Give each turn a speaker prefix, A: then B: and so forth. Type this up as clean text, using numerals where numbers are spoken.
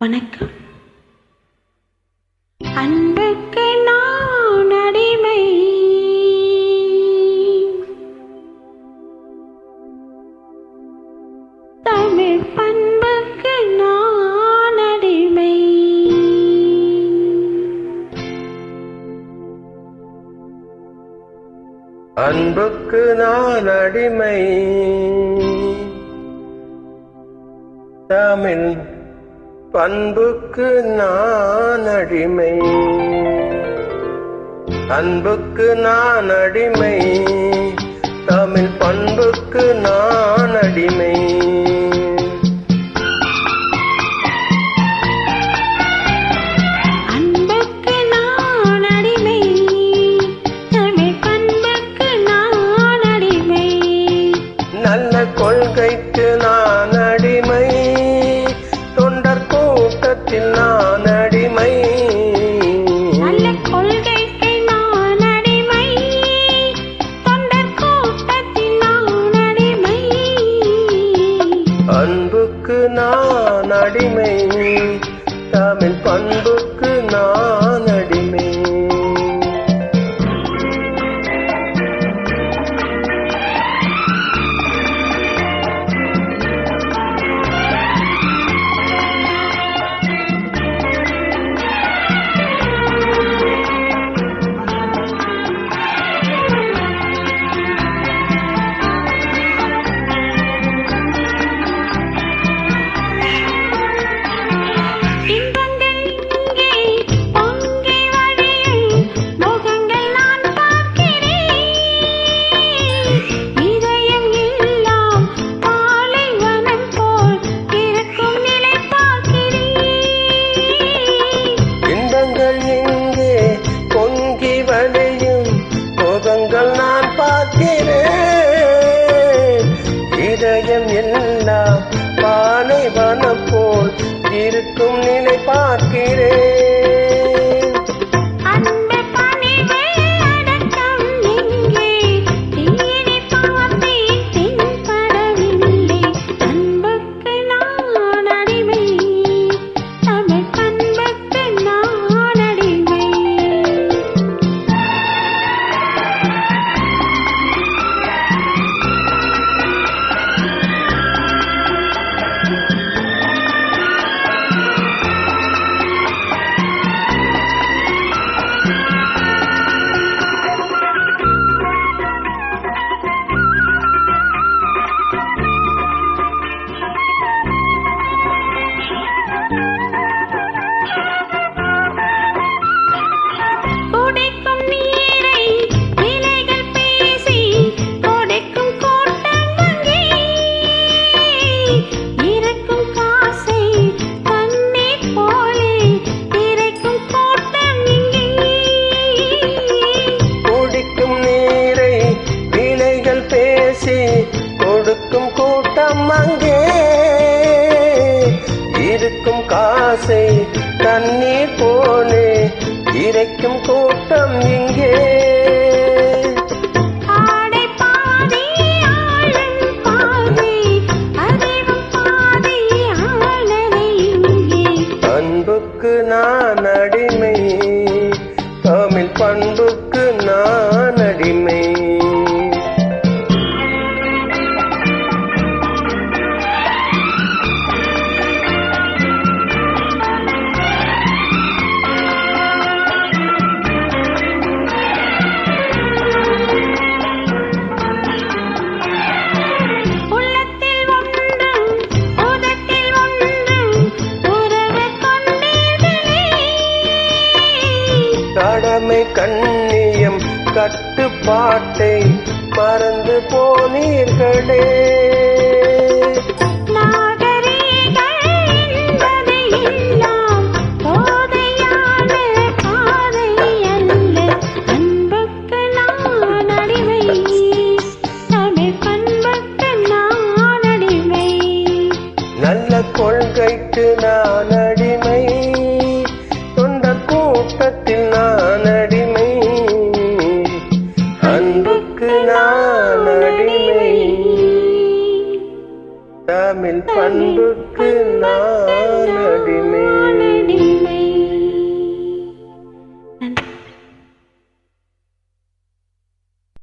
A: வணக்கம். அன்புக்கு நான் அடிமை, தமிழ் பண்புக்கு நான் அடிமை.
B: அன்புக்கு நான் அடிமை, தமிழ் பண்புக்கு நான் அடிமை. அன்புக்கு நான் அடிமை, தமிழ் பண்புக்கு நான் அடிமை.
A: அன்புக்கு நான் அடிமை, தமிழ் பண்புக்கு நான் அடிமை.
B: நல்ல கொள்கைக்கு நான் அடிமை, தொண்டர் கூட்டத்தில் நான் அடிமை.
A: நல்ல கொள்கைக்கு நான் அடிமை, தொண்டர் கூட்டத்தில் நான் அடிமை.
B: அன்புக்கு நான் அடிமை, தமிழ் பண்புக்கு நான் அடிமை. நான் பார்க்கிறேன், இதயம் எல்லாம் பாலைவனம் போல் இருக்கும் நிலை பார்க்கிறேன்.
A: அன்பு பணிவே அடக்கம் இங்கே, தேடி பார்த்தேன் தென்படவில்லை. அன்புக்கு நான் அடிமை, தமிழ் பண்புக்கு நான் அடிமை.
B: கொடுக்கும் கூட்டம் அங்கே, இருக்கும் காசை தண்ணீர் போலே இறைக்கும் கூட்டம் இங்கே. அன்புக்கு நான் அடிமை, தமிழ் பண்புக்கு நான் அடிமை. கடமை கண்ணியம் கட்டுப்பாட்டை மறந்து போனீர்களே.
A: அன்புக்கு நான் அடிமை, தமிழ் பண்புக்கு நான் அடிமை.
B: நல்ல கொள்கைக்கு நான்